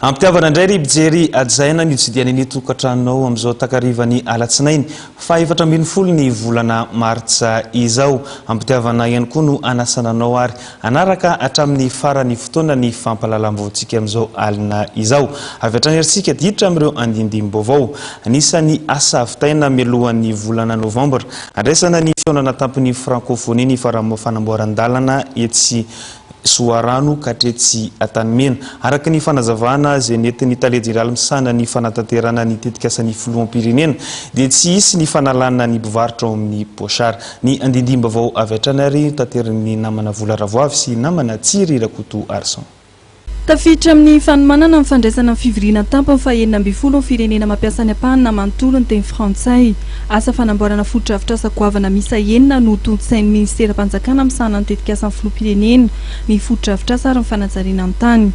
Ampitiavana indray ry mijery ajaina ny tsidiany ny tokantranonao amin'izao takarivany alatsinainy fa 4 ny volana martsa izao. Ampitiavana ihany koa no anasananao ary anaraka hatramin'ny farany fotoana ny fampalalam-boantsika amin'izao alina izao. Avy hatrany erisika diditra amin'ireo andindim-baovao. Anisan'ny asa avitaina mialohan'ny volana novambra. Andraisana ny fihaonana tampony francophonie ny fanamboaran-dalana etsy Soarano katretsy Antanimena. Araka ny fanazavana izay nentin'ny taledirala misana ny fanatanterana ny tetikasan'ny filoham-pirenena dia tsy hisy ny fanalana ny mpivarotra ao amin'ny pochara. Ny andindim-baovao avy hatrany ary tanteran'ny namana Vola Ravoavy sy namana Tsiry Rakoto Arson. Tafiditra amin'ny fanomanana amin'ny fandraisana amin'ny fivoriana tampo amin'ny faha-12 firenena mampiasa ny ampahana manontolo ny teny frantsay. Asa fanamboarana foto-drafitr'asa goavana misa enina no tontsain'ny ministera-panjakana misana ny tetikasan'ny filoham-pirenena ny foto-drafitr'asa ary ny fanajariana amin'ny tany.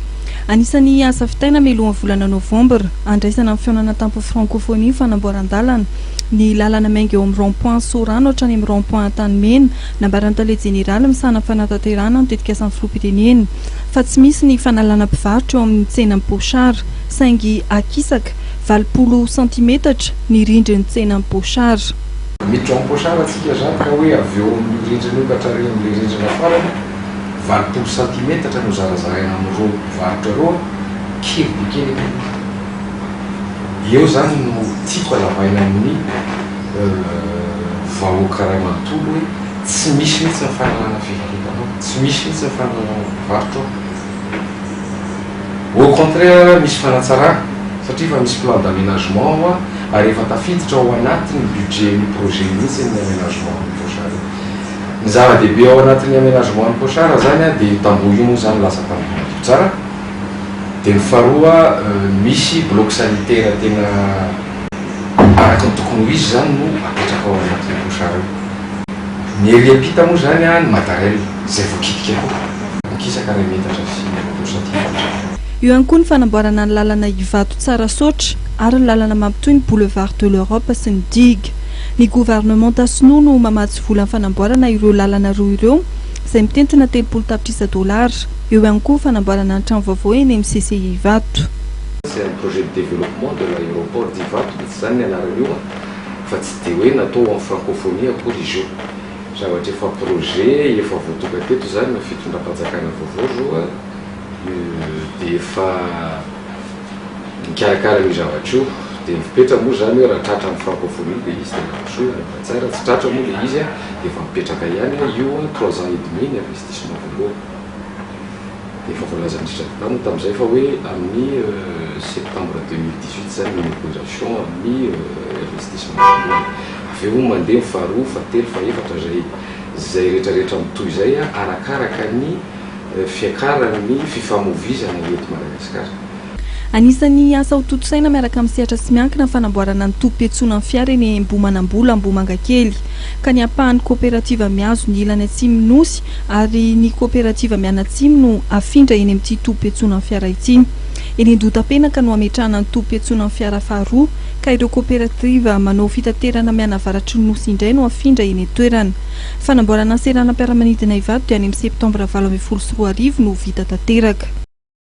Anisan'ny asa fitaina mialohan'ny volana novambra, andraisana amin'ny fihaonana tampo francophonie fanamboaran-dalana ny lalana mainga eo amin'ny rond-point Soarano hatrany amin'ny rond-point Antanimena nambaran'ny tale jeneraly misana fanatanterana ny tetikasan'ny filoham-pirenena fa tsy misy ny fanalana mpivarotra eo amin'ny tsena pochara saingy akisaka 20 cm ny rindrin'ny tsena pochara. Miditra amin'ny pochara atsika zany ka hoe avy eo amin'ny rindrina io ka hatrary amin'ny rindrina farany 20 cm no zarazaraina amin'ireo mpivarotra ireo kely. Eo zany no tiako alavaina amin'ny vahoaka ray manontolo hoe tsy misy mihitsy ny fanalana fivarotanao, tsy misy mihitsy ny fanalana mpivarotra. Au contraire, misy fanatsarana satria fa misy plan d'aménagement ary efa tafiditra ao anatin'ny budget ny projet mihitsy ny aménagement ny pochara. Ny zava-dehibe ao anatin'ny aménagement ny pochara zany dia tamboho io moa zany lasa tamboho tsara. Dia ny faharoa misy bloc sanitaire tena araka ny tokony ho izy zany no apetraka ao anatin'ny pochara io. Ny eriapita moa zany ny matériel izay voakitika koa mikisaka 2 metatra sy 2 centimètre. Eo ihany koa ny fanamboarana ny lalana Ivato tsara sotra ary ny lalana mampitohy ny boulevard de l'Europe sy ny digue. Ny gouvernement Tasinoa no mamatsy vola ny fanamboarana ireo lalana roa ireo izay mitentina 30 tapitrisa $. Eo ihany koa fanamboarana ny trano vaovao eny amin'ny CCI Ivato. C'est un projet de développement de l'aéroport d'Ivato zany anarany io fa tsy dia hoe natao amin'ny francophonie akory izy io. Zavatra efa projet efa voatoka teto zany na fitondram-panjakana vaovao zao dia efa mikarakara ny zavatra io dia mipetra moa zany hoe raha tratra amin'ny francophonie dia izy dia soa tsara, tsy tratra moa dia izy dia efa mipetraka ihany io 3 ans et demi ny investissement voalohany. Dia efa voalaza indritra tany tamin'izay fa hoe amin'ny septembre 2018 zany l'inauguration amin'ny investissement voalohany. Avy eo mandeha ny faharoa, fatelo, faefatra zay rehetrarehetra mitoy izay arakaraka ny fiakaran'ny fifamoivoizana eto Madagasikara. Anisan'ny asa ho totosaina miaraka amin'ny sehatra sy miankina fanamboarana ny tompom-piantsoana ny fiara eny Ambohimanambola, Ambohimangakely ka ny ampahan'ny kooperativa mihazo ny ilany Atsimo Nosy ary ny kooperativa Mianatsimo no afindra eny amin'ity tompom-piantsoana ny fiara ity. Eny Andotapenaka no ametrahana ny tompom-piantsoana ny fiara faharoa ka ireo kooperativa manao fitaterana mianavaratry ny Nosy indray no afindra eny toerana. Fanamboarana seranam-piaramanidina Ivato dia any amin'ny septambra 2024 no vita tanteraka.